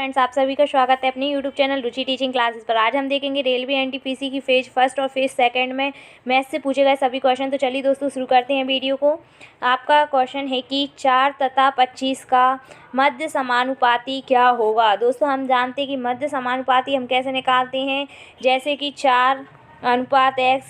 Friends, आप सभी का स्वागत है अपनी यूट्यूब चैनल रुचि टीचिंग क्लासेस पर। आज हम देखेंगे रेलवे एनटीपीसी की फेज फर्स्ट और फेज सेकंड में मैथ्स से पूछे गए सभी क्वेश्चन। तो चलिए दोस्तों शुरू करते हैं वीडियो को। आपका क्वेश्चन है कि 4 तथा 25 का मध्य समानुपाती क्या होगा। दोस्तों हम जानते हैं कि मध्य समानुपाती हम कैसे निकालते हैं, जैसे कि 4 अनुपात x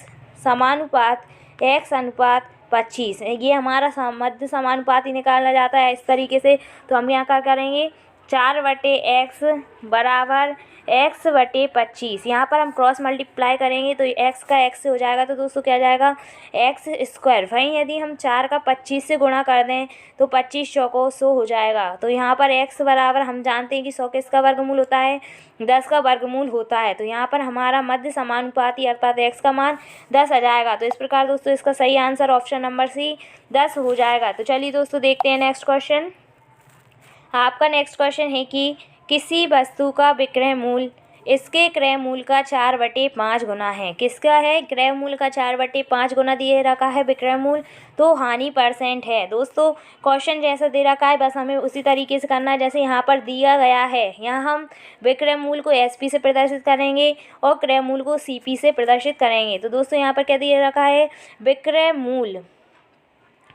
समानुपात x अनुपात 25, ये हमारा मध्य समानुपाती निकाला जाता है इस तरीके से। तो हम यहाँ क्या करेंगे, 4/x बराबर x/25। यहाँ पर हम क्रॉस मल्टीप्लाई करेंगे तो x का x से हो जाएगा, तो दोस्तों क्या जाएगा x²। वहीं यदि हम 4 का 25 से गुणा कर दें तो 25 चौको 100 हो जाएगा। तो यहाँ पर x बराबर हम जानते हैं कि 100 किसका वर्गमूल होता है, 10 का वर्गमूल होता है। तो यहाँ पर हमारा मध्य समानुपाती अर्थात x का मान 10 आ जाएगा। तो इस प्रकार दोस्तों इसका सही आंसर ऑप्शन नंबर सी 10 हो जाएगा। तो चलिए दोस्तों देखते हैं नेक्स्ट क्वेश्चन। आपका नेक्स्ट क्वेश्चन है कि किसी वस्तु का विक्रय मूल्य इसके क्रय मूल्य का 4/5 गुना है। किसका है, क्रय मूल्य का 4/5 गुना दिए रखा है विक्रय मूल्य, तो हानि % है। दोस्तों क्वेश्चन जैसा दे रखा है बस हमें उसी तरीके से करना है जैसे यहाँ पर दिया गया है। यहाँ हम विक्रय मूल्य को SP से प्रदर्शित करेंगे और क्रय मूल्य को CP से प्रदर्शित करेंगे। तो दोस्तों यहाँ पर क्या दिया रखा है, विक्रय मूल्य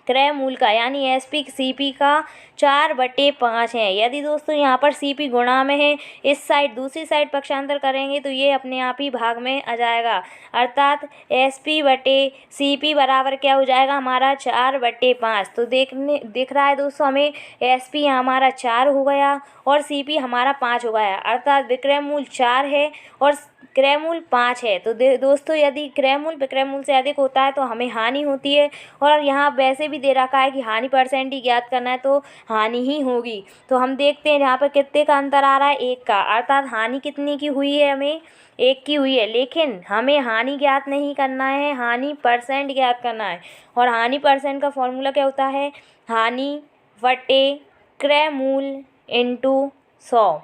क्रय मूल्य का यानी SP CP का 4/5 है। यदि दोस्तों यहाँ पर CP गुणा में है, इस साइड दूसरी साइड पक्षांतर करेंगे तो ये अपने आप ही भाग में आ जाएगा, अर्थात SP/CP बराबर क्या हो जाएगा हमारा 4/5। तो दिख रहा है दोस्तों हमें SP हमारा 4 हो गया और CP हमारा 5 हो गया, अर्थात विक्रय मूल्य 4 है और क्रय मूल्य 5 है। तो दोस्तों यदि क्रय मूल्य विक्रय मूल्य से अधिक होता है तो हमें हानि होती है, और यहाँ वैसे भी दे रखा है कि हानि % ही ज्ञात करना है तो हानि ही होगी। तो हम देखते हैं यहाँ पर कितने का अंतर आ रहा है, 1 का, अर्थात हानि कितनी की हुई है, हमें 1 की हुई है। लेकिन हमें हानि ज्ञात नहीं करना है, हानि % ज्ञात करना है। और हानि % का फॉर्मूला क्या होता है, हानि बटे क्रय मूल्य इंटू 100।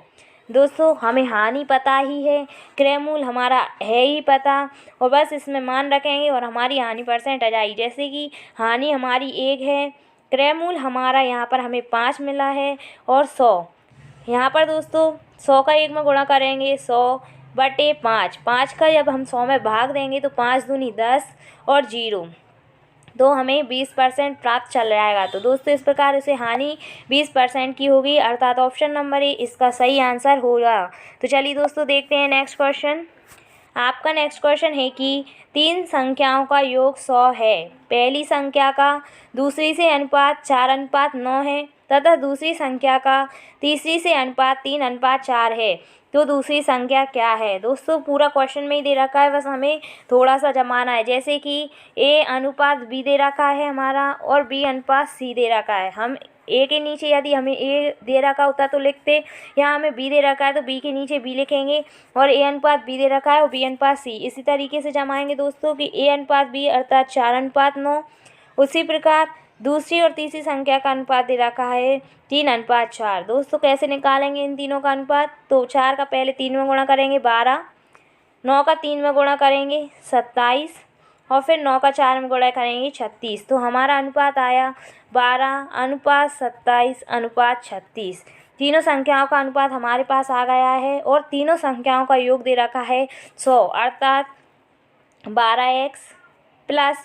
दोस्तों हमें हानि पता ही है, क्रय मूल्य हमारा है ही पता, और बस इसमें मान रखेंगे और हमारी हानि % आ जाएगी। जैसे कि हानि हमारी 1 है, क्रय मूल्य हमारा यहाँ पर हमें 5 मिला है और 100। यहाँ पर दोस्तों 100 का 1 में गुणा करेंगे 100/5। 5 का जब हम 100 में भाग देंगे तो 5 दूनी 10 और 0, तो हमें 20% प्राप्त चल जाएगा। तो दोस्तों इस प्रकार से हानि 20% की होगी, अर्थात ऑप्शन नंबर ए इसका सही आंसर होगा। तो चलिए दोस्तों देखते हैं नेक्स्ट क्वेश्चन। आपका नेक्स्ट क्वेश्चन है कि 3 संख्याओं का योग 100 है। पहली संख्या का दूसरी से अनुपात 4:9 है तथा दूसरी संख्या का तीसरी से अनुपात 3:4 है, तो दूसरी संख्या क्या है। दोस्तों पूरा क्वेश्चन में ही दे रखा है, बस हमें थोड़ा सा जमाना है। जैसे कि A/B दे रखा है हमारा और B/C दे रखा है। हम A के नीचे यदि हमें A दे रखा होता तो लिखते, यहाँ हमें B दे रखा है तो B के नीचे B लिखेंगे, और A/B दे रखा है और B/C इसी तरीके से जमाएंगे दोस्तों कि A/B अर्थात 4:9। उसी प्रकार दूसरी और तीसरी संख्या का अनुपात दे रखा है 3:4। दोस्तों कैसे निकालेंगे इन तीनों का अनुपात, तो 4 का पहले 3 में गुणा करेंगे 12, 9 का 3 में गुणा करेंगे 27 और फिर 9 का 4 में गुणा करेंगे 36। तो हमारा अनुपात आया 12:27:36। तीनों संख्याओं का अनुपात हमारे पास आ गया है और तीनों संख्याओं का योग दे रखा है 100, अर्थात 12x प्लस,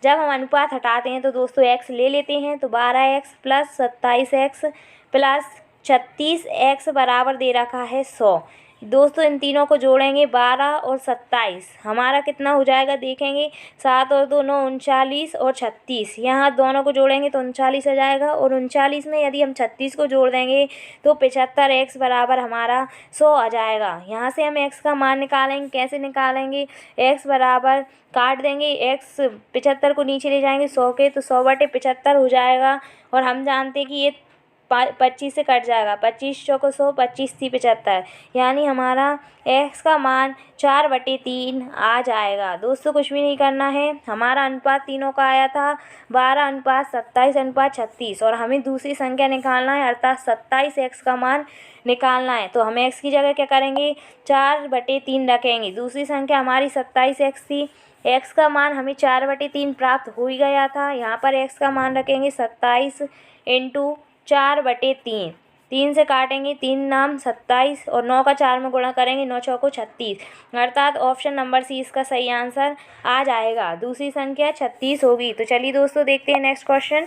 जब हम अनुपात हटाते हैं तो दोस्तों x ले लेते हैं, तो 12x plus 27x plus 36x बराबर दे रखा है 100। दोस्तों इन तीनों को जोड़ेंगे 12 और 27, हमारा कितना हो जाएगा देखेंगे, 7 और 2 9 39 और 36, यहाँ दोनों को जोड़ेंगे तो 39 आ जाएगा, और 39 में यदि हम 36 को जोड़ देंगे तो 75x बराबर हमारा 100 आ जाएगा। यहाँ से हम x का मान निकालेंगे, कैसे निकालेंगे, x बराबर काट देंगे, x 75 को नीचे ले जाएंगे 100 के, तो 100/75 हो जाएगा, और हम जानते हैं कि ये 25 से कट जाएगा, 25 चौको 100, 25 3 75, यानी हमारा x का मान 4/3 आ जाएगा। दोस्तों कुछ भी नहीं करना है, हमारा अनुपात तीनों का आया था 12:27:36, और हमें दूसरी संख्या निकालना है अर्थात 27x का मान निकालना है। तो हमें x की जगह क्या करेंगे, 4/3 रखेंगे। दूसरी संख्या हमारी 27x थी, x का मान हमें 4/3 प्राप्त हो ही गया था। यहाँ पर x का मान रखेंगे 27 × 4/3, 3 से काटेंगे, 3 नाम 27 और 9 का 4 में गुणा करेंगे, 9 चौको 36, अर्थात ऑप्शन नंबर सी इसका सही आंसर आ जाएगा। दूसरी संख्या 36 होगी। तो चलिए दोस्तों देखते हैं नेक्स्ट क्वेश्चन।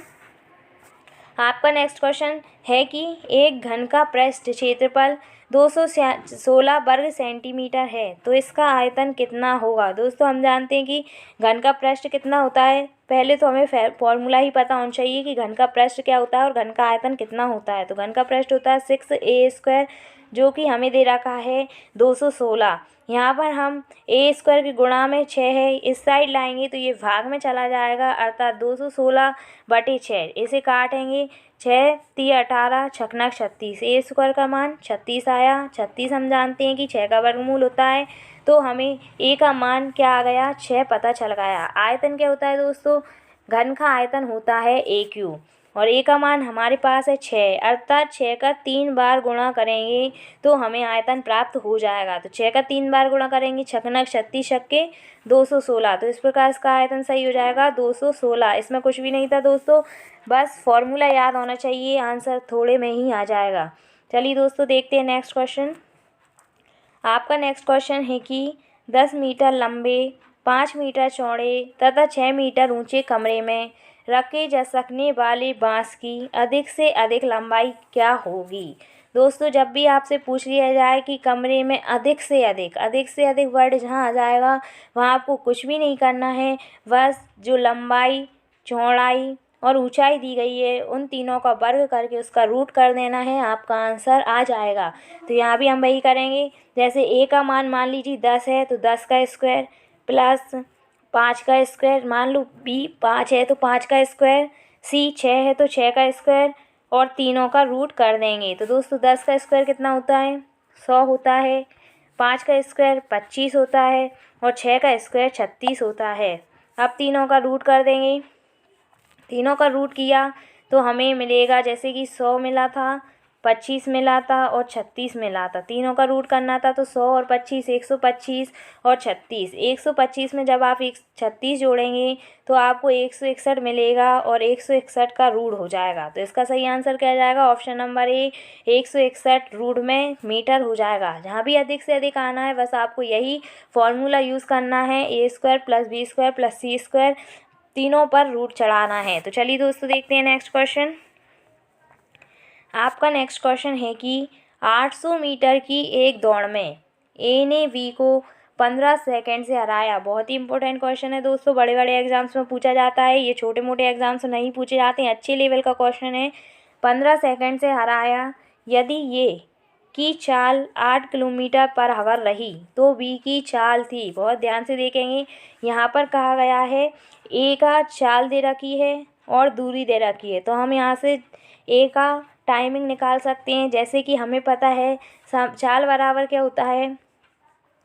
आपका नेक्स्ट क्वेश्चन है कि एक घन का पृष्ठ क्षेत्रफल 216 वर्ग सेंटीमीटर है, तो इसका आयतन कितना होगा। दोस्तों हम जानते हैं कि घन का पृष्ठ कितना होता है। पहले तो हमें फॉर्मूला ही पता होना चाहिए कि घन का पृष्ठ क्या होता है और घन का आयतन कितना होता है। तो घन का पृष्ठ होता है 6a², जो कि हमें दे रखा है 216। यहाँ पर हम a² के गुणा में 6 है, इस साइड लाएंगे तो ये भाग में चला जाएगा, अर्थात 216/6। इसे काटेंगे, 6 3 18 छकना 36, a² का मान 36 आया। 36 हम जानते हैं कि 6 का वर्गमूल होता है, तो हमें a का मान क्या आ गया, 6 पता चल गया। आयतन क्या होता है दोस्तों, घन का आयतन होता है a³ और a का मान हमारे पास है 6, अर्थात 6 का 3 बार गुणा करेंगे तो हमें आयतन प्राप्त हो जाएगा। तो 6 का 3 बार गुणा करेंगे, छकनक 36 छक्के 216, तो इस प्रकार इसका आयतन सही हो जाएगा 216। इसमें कुछ भी नहीं था दोस्तों, बस फॉर्मूला याद होना चाहिए, आंसर थोड़े में ही आ जाएगा। चलिए दोस्तों देखते हैं नेक्स्ट क्वेश्चन। आपका नेक्स्ट क्वेश्चन है कि 10 मीटर लंबे, 5 मीटर चौड़े तथा 6 मीटर ऊंचे कमरे में रखे जा सकने वाले बांस की अधिक से अधिक लंबाई क्या होगी। दोस्तों जब भी आपसे पूछ लिया जाए कि कमरे में अधिक से अधिक वर्ड जहाँ आ जाएगा वहाँ आपको कुछ भी नहीं करना है, बस जो लंबाई, चौड़ाई और ऊंचाई दी गई है उन तीनों का वर्ग करके उसका रूट कर देना है, आपका आंसर आ जाएगा। तो यहाँ भी हम वही करेंगे, जैसे a का मान लीजिए 10 है तो 10 का स्क्वायर प्लस 5 का स्क्वायर, मान लो b 5 है तो 5 का स्क्वायर, c 6 है तो 6 का स्क्वायर और तीनों का रूट कर देंगे। तो दोस्तों 10 का स्क्वायर कितना होता है, 100 होता है, 5 का स्क्वायर 25 होता है और 6 का स्क्वायर 36 होता है। अब तीनों का रूट कर देंगे, तीनों का रूट किया तो हमें मिलेगा, जैसे कि 100 मिला था, 25 मिला था और 36 मिला था। तीनों का रूट करना था तो 100 और 25 125 और 36। 125 में जब आप 36 जोड़ेंगे तो आपको 161 मिलेगा और 161 का रूट हो जाएगा। तो इसका सही आंसर क्या जाएगा, ऑप्शन नंबर ए 161 रूट में मीटर हो जाएगा। जहाँ भी अधिक से अधिक आना है बस आपको यही फॉर्मूला यूज़ करना है, a² + b² + c², तीनों पर रूट चढ़ाना है। तो चलिए दोस्तों देखते हैं नेक्स्ट क्वेश्चन। आपका नेक्स्ट क्वेश्चन है कि 800 मीटर की एक दौड़ में ए ने बी को 15 सेकंड से हराया। बहुत ही इंपॉर्टेंट क्वेश्चन है दोस्तों, बड़े बड़े एग्जाम्स में पूछा जाता है, ये छोटे मोटे एग्जाम्स में नहीं पूछे जाते हैं, अच्छे लेवल का क्वेश्चन है। 15 सेकंड से हराया, यदि ये की चाल 8 किलोमीटर पर आवर रही तो बी की चाल थी। बहुत ध्यान से देखेंगे, यहाँ पर कहा गया है ए का चाल दे रखी है और दूरी दे रखी है, तो हम यहाँ से ए का टाइमिंग निकाल सकते हैं। जैसे कि हमें पता है चाल बराबर क्या होता है,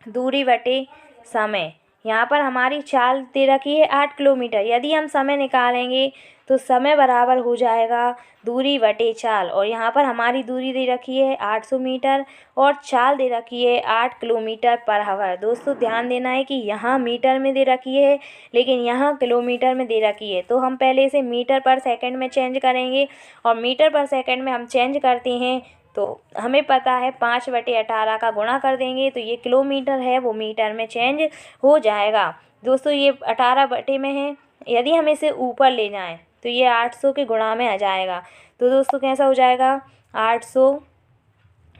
दूरी बटे समय। यहाँ पर हमारी चाल दे रखी है 8 किलोमीटर, यदि हम समय निकालेंगे तो समय बराबर हो जाएगा दूरी बटे चाल, और यहाँ पर हमारी दूरी दे रखी है 800 मीटर और चाल दे रखी है 8 किलोमीटर पर आवर। दोस्तों ध्यान देना है कि यहाँ मीटर में दे रखी है लेकिन यहाँ किलोमीटर में दे रखी है, तो हम पहले इसे मीटर पर सेकंड में चेंज करेंगे और मीटर पर सेकंड में हम चेंज करते हैं तो हमें पता है 5/18 का गुणा कर देंगे तो ये किलोमीटर है वो मीटर में चेंज हो जाएगा। दोस्तों ये 18 बटे में है, यदि हम इसे ऊपर ले जाएं तो ये 800 के गुणा में आ जाएगा। तो दोस्तों कैसा हो जाएगा, 800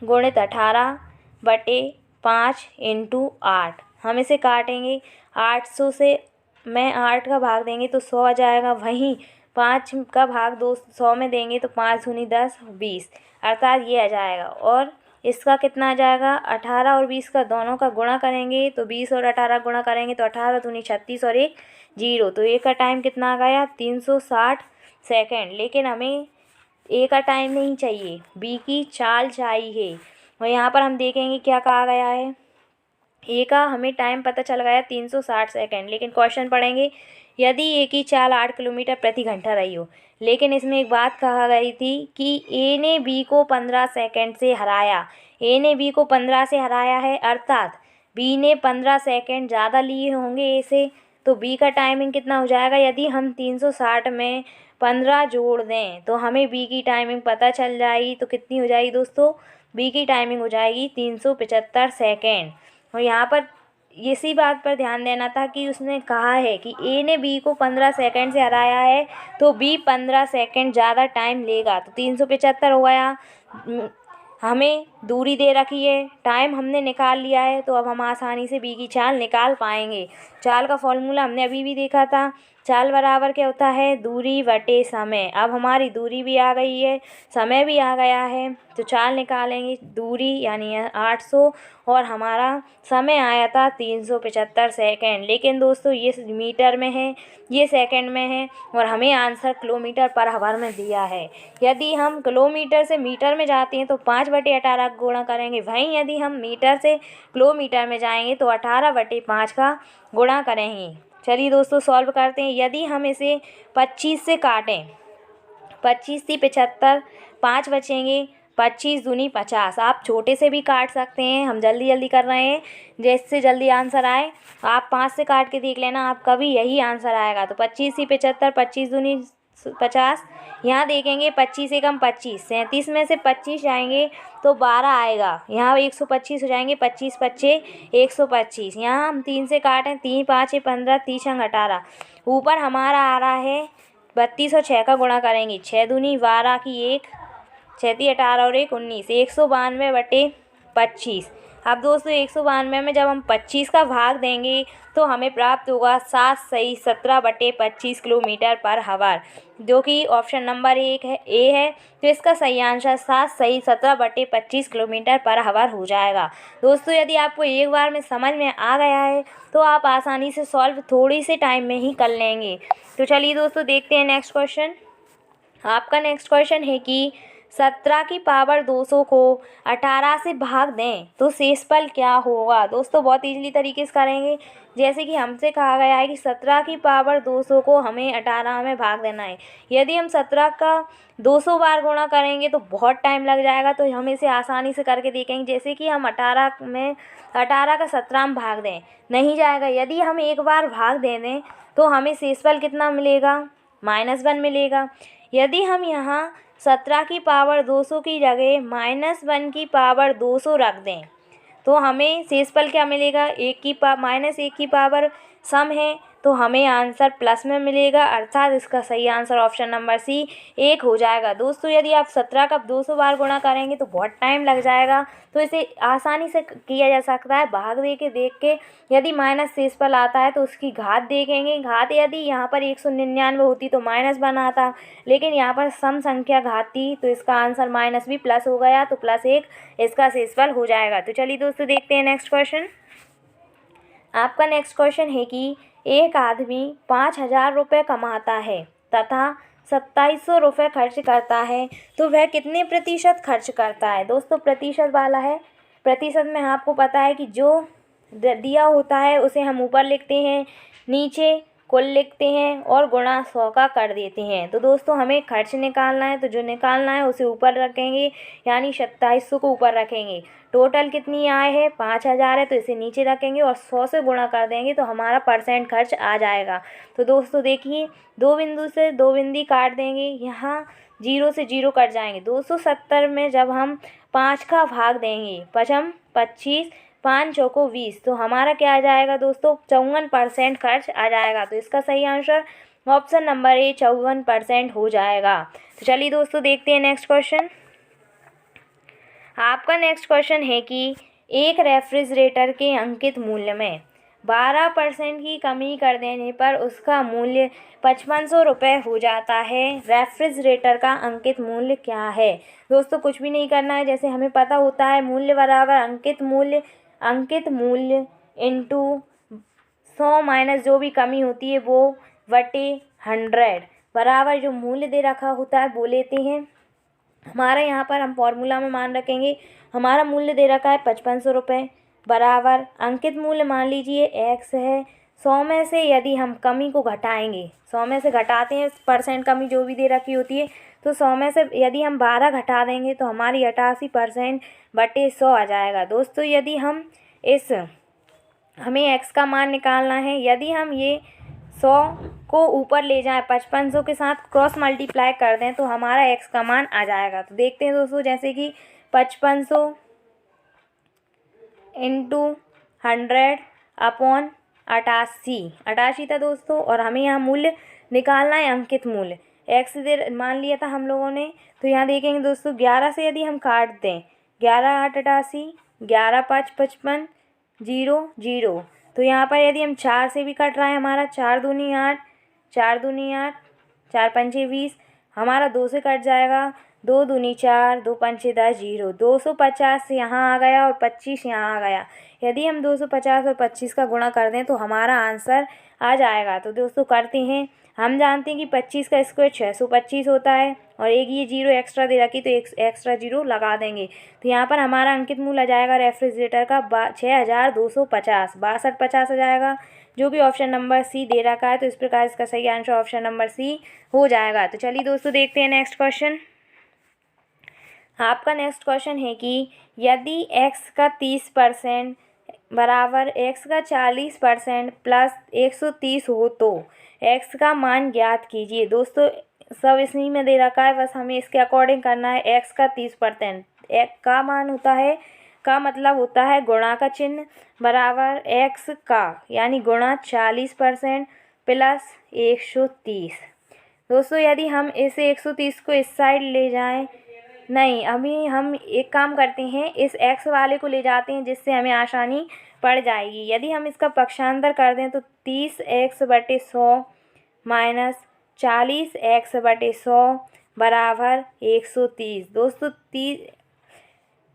गुणित 18/5 × 8। हम इसे काटेंगे, 800 से में 8 का भाग देंगे तो 100 आ जाएगा, वहीं 5 का भाग 200 में देंगे तो 5 दूनी 10 20, अर्थात ये आ जाएगा। और इसका कितना आ जाएगा, 18 और 20 का दोनों का गुणा करेंगे तो 20 और 18 गुणा करेंगे तो 18 दूनी 36 और 1 0, तो ए का टाइम कितना आ गया 360 सेकंड। लेकिन हमें ए का टाइम नहीं चाहिए, बी की चाल चाहिए। और यहाँ पर हम देखेंगे क्या कहा गया है, ए का हमें टाइम पता चल गया 360 सेकंड, लेकिन क्वेश्चन पढ़ेंगे यदि ए की चाल 8 किलोमीटर प्रति घंटा रही हो। लेकिन इसमें एक बात कहा गई थी कि ए ने बी को 15 सेकंड से हराया, ए ने बी को 15 से हराया है, अर्थात बी ने 15 सेकंड ज़्यादा लिए होंगे ए से, तो बी का टाइमिंग कितना हो जाएगा। यदि हम 360 में 15 जोड़ दें तो हमें बी की टाइमिंग पता चल जाएगी। तो कितनी हो जाएगी दोस्तों, बी की टाइमिंग हो जाएगी 375 सेकेंड। और यहाँ पर इसी बात पर ध्यान देना था कि उसने कहा है कि ए ने बी को 15 सेकंड से हराया है, तो बी 15 सेकंड ज़्यादा टाइम लेगा। तो 375 हो गया। हमें दूरी दे रखी है, टाइम हमने निकाल लिया है, तो अब हम आसानी से बी की चाल निकाल पाएंगे। चाल का फॉर्मूला हमने अभी भी देखा था। चाल बराबर क्या होता है, दूरी बटे समय। अब हमारी दूरी भी आ गई है, समय भी आ गया है, तो चाल निकालेंगे। दूरी यानी 800 और हमारा समय आया था 375 सेकेंड। लेकिन दोस्तों ये मीटर में है, ये सेकंड में है, और हमें आंसर किलोमीटर पर आवर में दिया है। यदि हम किलोमीटर से मीटर में जाते हैं तो 5/18 गुणा करेंगे। वहीं यदि हम मीटर से किलोमीटर में जाएंगे तो 18/5 का गुणा करेंगे। चलिए दोस्तों सॉल्व करते हैं। यदि हम इसे 25 से काटें, 25 × 75, 5 बचेंगे, 25 दूनी 50। आप छोटे से भी काट सकते हैं, हम जल्दी जल्दी कर रहे हैं, जैसे जल्दी आंसर आए। आप 5 से काट के देख लेना, आपका भी यही आंसर आएगा। तो 25 × 75, 25 दूनी 50। यहाँ देखेंगे 25 से कम 25, 37 में से 25 जाएंगे तो 12 आएगा। यहाँ 125 हो जाएंगे, 25 × 5 = 125। यहाँ हम 3 से काटें, 3 × 5 = 15, 30 × 18। ऊपर हमारा आ रहा है 32 और 6 का गुणा करेंगे, 6 दूनी 12 की 1, 6 × 18 और 1 = 19, 192/25। अब दोस्तों 192 में जब हम 25 का भाग देंगे तो हमें प्राप्त होगा 7 सही 17/25 किलोमीटर पर आवर, जो कि ऑप्शन नंबर ए है। तो इसका सही आंसर 7 सही 17/25 किलोमीटर पर आवर हो जाएगा। दोस्तों यदि आपको एक बार में समझ में आ गया है तो आप आसानी से सॉल्व थोड़ी से टाइम में ही कर लेंगे। तो चलिए दोस्तों देखते हैं नेक्स्ट क्वेश्चन। आपका नेक्स्ट क्वेश्चन है कि 17 की पावर 200 को 18 से भाग दें तो शेषफल क्या होगा। दोस्तों बहुत इजीली तरीके से करेंगे। जैसे कि हमसे कहा गया है कि 17 की पावर 200 को हमें 18 में भाग देना है। यदि हम 17 का 200 बार गुणा करेंगे तो बहुत टाइम लग जाएगा, तो हम इसे आसानी से करके देखेंगे। जैसे कि हम 18 का 17 में भाग दें, नहीं जाएगा। यदि हम एक बार भाग दे दें तो हमें शेषफल कितना मिलेगा, -1 मिलेगा। यदि हम यहाँ 17 की पावर 200 की जगह -1 की पावर 200 रख दें तो हमें शेषफल क्या मिलेगा, -1 की पावर सम है, तो हमें आंसर प्लस में मिलेगा। अर्थात इसका सही आंसर ऑप्शन नंबर सी 1 हो जाएगा। दोस्तों यदि आप 17 का 200 बार गुणा करेंगे तो बहुत टाइम लग जाएगा, तो इसे आसानी से किया जा सकता है भाग दे के देख के। यदि माइनस शेषफल आता है तो उसकी घात देखेंगे। घात यदि यहाँ पर 199 होती तो -1 आता, लेकिन यहाँ पर सम संख्या घात थी तो इसका आंसर माइनस भी प्लस हो गया, तो +1 इसका शेषफल हो जाएगा। तो चलिए दोस्तों देखते हैं नेक्स्ट क्वेश्चन। आपका नेक्स्ट क्वेश्चन है कि एक आदमी 5,000 रुपये कमाता है तथा 2700 रुपये खर्च करता है, तो वह कितने प्रतिशत खर्च करता है। दोस्तों प्रतिशत वाला है, प्रतिशत में आपको पता है कि जो दिया होता है उसे हम ऊपर लिखते हैं, नीचे कुल लिखते हैं और गुणा 100 का कर देते हैं। तो दोस्तों हमें खर्च निकालना है, तो जो निकालना है उसे ऊपर रखेंगे, यानी 2700 को ऊपर रखेंगे। टोटल कितनी आय है, 5,000 है, तो इसे नीचे रखेंगे और 100 से गुणा कर देंगे तो हमारा % खर्च आ जाएगा। तो दोस्तों देखिए, दो बिंदु से दो बिंदी काट देंगे, यहाँ 0 से 0 कट जाएंगे। 270 में जब हम 5 का भाग देंगे, 5 25, 5 चौको 20, तो हमारा क्या आ जाएगा दोस्तों, 54% खर्च आ जाएगा। तो इसका सही आंसर ऑप्शन नंबर ए 54% हो जाएगा। तो चलिए दोस्तों देखते हैं नेक्स्ट क्वेश्चन। आपका नेक्स्ट क्वेश्चन है कि एक रेफ्रिजरेटर के अंकित मूल्य में 12% की कमी कर देने पर उसका मूल्य 5500 रुपये हो जाता है। रेफ्रिजरेटर का अंकित मूल्य क्या है। दोस्तों कुछ भी नहीं करना है, जैसे हमें पता होता है मूल्य बराबर अंकित मूल्य इंटू 100 माइनस जो भी कमी होती है वो बटे 100 बराबर जो मूल्य दे रखा होता है वो लेते हैं। हमारा यहाँ पर हम फॉर्मूला में मान रखेंगे, हमारा मूल्य दे रखा है 5500 रुपये बराबर अंकित मूल्य मान लीजिए x है। 100 में से यदि हम कमी को घटाएंगे, 100 में से घटाते हैं % कमी जो भी दे रखी होती है, तो 100 में से यदि हम 12 घटा देंगे तो हमारी 88% बटे 100 आ जाएगा। दोस्तों यदि हम इस हमें एक्स का मान निकालना है। यदि हम ये 100 को ऊपर ले जाएं 5500 के साथ क्रॉस मल्टीप्लाई कर दें तो हमारा एक्स का मान आ जाएगा। तो देखते हैं दोस्तों, जैसे कि 5500 इंटू 100 अपॉन 88 था दोस्तों। और हमें यहाँ मूल्य निकालना है, अंकित मूल्य एक्स दे मान लिया था हम लोगों ने। तो यहाँ देखेंगे दोस्तों, 11 से यदि हम काट दें, 11 8 88, 11 5 55, 0 0। तो यहाँ पर यदि हम 4 से भी कट रहा है हमारा, 4 दूनी 8, 4 दूनी 8, 4 पंचे 20, हमारा 2 से कट जाएगा, 2 दूनी 4, 2 पंचे 10, 0। 250 यहाँ आ गया और 25 यहाँ आ गया। यदि हम 250 और 25 का गुणा कर दें तो हमारा आंसर आ जाएगा। तो दोस्तों करते हैं, हम जानते हैं कि 25 का स्क्वायर 625 होता है और एक ये 0 एक्स्ट्रा दे रखी तो एक एक्स्ट्रा 0 लगा देंगे। तो यहाँ पर हमारा अंकित मूल्य आ जाएगा रेफ्रिजरेटर का 6250, 6250 आ जाएगा, जो कि ऑप्शन नंबर सी दे रखा है। तो इस प्रकार इसका सही आंसर ऑप्शन नंबर सी हो जाएगा। तो चलिए दोस्तों देखते हैं नेक्स्ट क्वेश्चन। आपका नेक्स्ट क्वेश्चन है कि यदि x का 30% बराबर x का 40% प्लस 130 हो तो x का मान ज्ञात कीजिए। दोस्तों सब इसी में दे रखा है, बस हमें इसके अकॉर्डिंग करना है। x का 30% x का मान होता है, का मतलब होता है गुणा का चिन्ह, बराबर x का यानी गुणा 40% प्लस 130। दोस्तों यदि हम इस 130 को इस साइड ले जाएं, नहीं अभी हम एक काम करते हैं, इस x वाले को ले जाते हैं जिससे हमें आसानी पड़ जाएगी। यदि हम इसका पक्षांतर कर दें तो 30x/100 माइनस 40x/100 बराबर 130। दोस्तों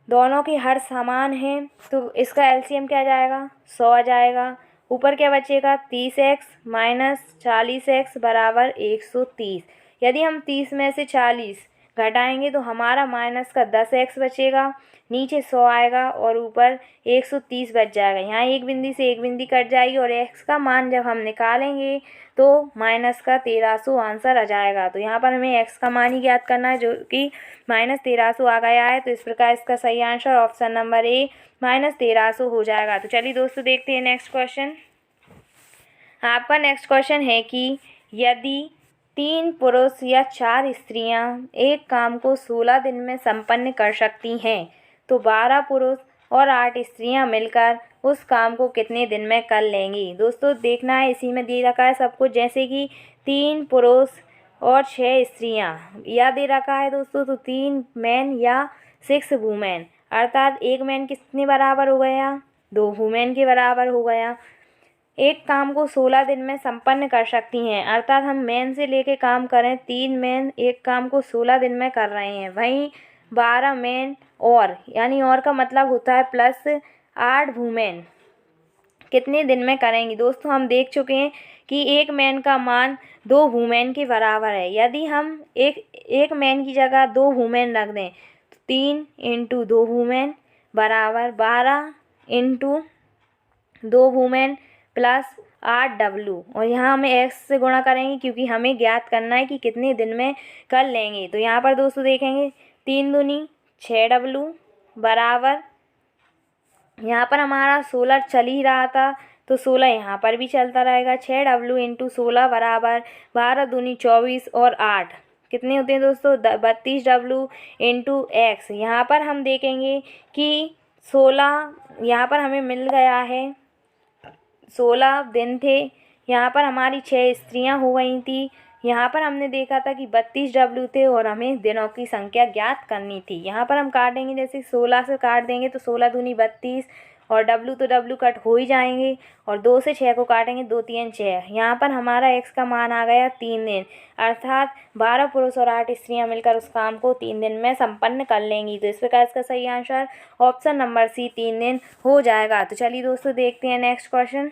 दोनों के हर समान हैं तो इसका एलसीएम क्या आ जाएगा, 100 आ जाएगा। ऊपर क्या बचेगा, 30x माइनस 40x बराबर 130। यदि हम 30 में से 40 घटाएंगे तो हमारा माइनस का 10x बचेगा, नीचे 100 आएगा और ऊपर 130 बच जाएगा। यहाँ एक बिंदी से एक बिंदी कट जाएगी और x का मान जब हम निकालेंगे तो माइनस का 1300 आंसर आ जाएगा। तो यहाँ पर हमें x का मान ही ज्ञात करना है, जो कि माइनस 1300 आ गया है। तो इस प्रकार इसका सही answer option number A minus 1300 हो जाएगा। तो चलिए दोस्तों देखते हैं नेक्स्ट क्वेश्चन। आपका नेक्स्ट क्वेश्चन है कि यदि 3 पुरुष या 4 स्त्रियां एक काम को 16 दिन में संपन्न कर सकती हैं तो 12 पुरुष और 8 स्त्रियां मिलकर उस काम को कितने दिन में कर लेंगी। दोस्तों देखना है, इसी में दे रखा है सब कुछ, जैसे कि 3 पुरुष और 6 स्त्रियां या दे रखा है दोस्तों, तो 3 मैन या 6 वुमेन, अर्थात एक मैन कितने बराबर हो गया, 2 वुमेन के बराबर हो गया। एक काम को 16 दिन में संपन्न कर सकती हैं, अर्थात हम मैन से लेके काम करें, 3 मैन एक काम को 16 दिन में कर रहे हैं, वहीं 12 मैन और यानी और का मतलब होता है प्लस 8 वुमेन कितने दिन में करेंगी। दोस्तों हम देख चुके हैं कि एक मैन का मान 2 वुमेन के बराबर है। यदि हम एक मैन की जगह 2 वुमेन रख दें तो 3 इंटू 2 वुमेन बराबर 12 इंटू 2 वुमेन प्लस 8 W, और यहाँ हमें x से गुणा करेंगे क्योंकि हमें ज्ञात करना है कि कितने दिन में कर लेंगे। तो यहाँ पर दोस्तों देखेंगे 3 दूनी 6 W बराबर, यहाँ पर हमारा 16 चल ही रहा था तो 16 यहाँ पर भी चलता रहेगा। 6 W इंटू 16 बराबर 12 दूनी 24 और 8 कितने होते हैं दोस्तों, 32 W इंटू x। यहाँ पर हम देखेंगे कि 16 यहाँ पर हमें मिल गया है, 16 दिन थे, यहाँ पर हमारी 6 स्त्रियां हो गई थी। यहाँ पर हमने देखा था कि 32 W थे और हमें दिनों की संख्या ज्ञात करनी थी। यहाँ पर हम काटेंगे, जैसे 16 से काट देंगे तो 16 दूनी 32 और W तो W कट हो ही जाएंगे, और 2 से 6 को काटेंगे, 2 3 6। यहाँ पर हमारा x का मान आ गया 3 दिन, अर्थात 12 पुरुष और 8 स्त्रियां मिलकर उस काम को 3 दिन में संपन्न कर लेंगी। तो इस प्रकार इसका सही आंसर ऑप्शन नंबर सी 3 दिन हो जाएगा। तो चलिए दोस्तों देखते हैं नेक्स्ट क्वेश्चन।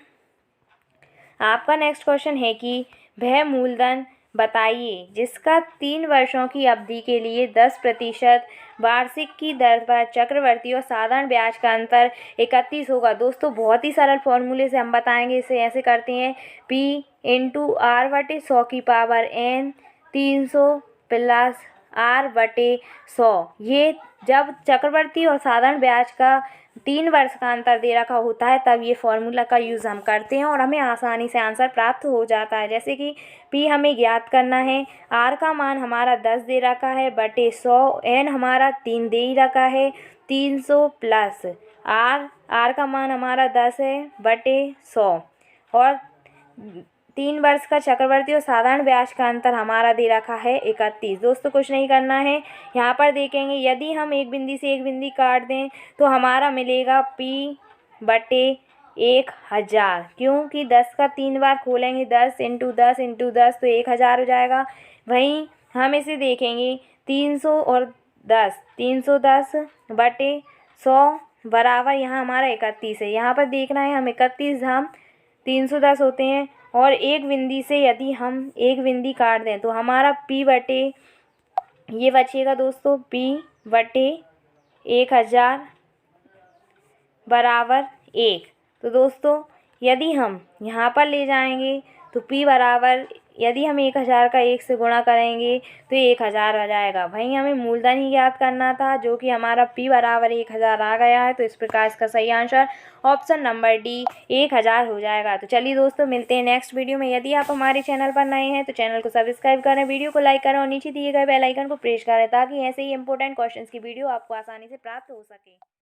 आपका नेक्स्ट क्वेश्चन है कि वह मूलधन बताइए जिसका 3 वर्षों की अवधि के लिए 10% वार्षिक की दर पर चक्रवर्ती और साधारण ब्याज का अंतर 31 होगा। दोस्तों बहुत ही सरल फॉर्मूले से हम बताएंगे, इसे ऐसे करते हैं, P इंटू R/100 की पावर N 300 प्लस R/100। ये जब चक्रवर्ती और साधारण ब्याज का 3 वर्ष का अंतर दे रखा होता है तब ये फॉर्मूला का यूज़ हम करते हैं और हमें आसानी से आंसर प्राप्त हो जाता है। जैसे कि पी हमें ज्ञात करना है, आर का मान हमारा 10 दे रखा है बटे 100, एन हमारा 3 दे ही रखा है 300 प्लस आर का मान हमारा 10 है बटे 100 और 3 वर्ष का चक्रवर्ती और साधारण ब्याज का अंतर हमारा दे रखा है 31। दोस्तों कुछ नहीं करना है, यहाँ पर देखेंगे यदि हम एक बिंदी से एक बिंदी काट दें तो हमारा मिलेगा P बटे 1000, क्योंकि 10 का 3 बार खोलेंगे 10 इंटू 10 इंटू 10 तो 1000 हो जाएगा। वहीं हम इसे देखेंगे 300 और 10, 310 बटे 100 बराबर यहाँ हमारा 31 है। यहाँ पर देखना है हम 31 धाम 310 होते हैं और एक बिंदी से यदि हम एक बिंदी काट दें तो हमारा P बटे ये बचेगा दोस्तों P बटे 1000 बराबर 1। तो दोस्तों यदि हम यहाँ पर ले जाएंगे तो P बराबर यदि हम 1000 का 1 से गुणा करेंगे तो 1000 आ जाएगा। वहीं हमें मूलधन ही ज्ञात करना था जो कि हमारा P बराबर 1000 आ गया है। तो इस प्रकार इसका सही आंसर ऑप्शन नंबर डी 1000 हो जाएगा। तो चलिए दोस्तों मिलते हैं नेक्स्ट वीडियो में। यदि आप हमारे चैनल पर नए हैं तो चैनल को सब्सक्राइब करें, वीडियो को लाइक करें और नीचे दिए गए बेल आइकन को प्रेस करें ताकि ऐसे ही इंपॉर्टेंट क्वेश्चंस की वीडियो आपको आसानी से प्राप्त हो सके।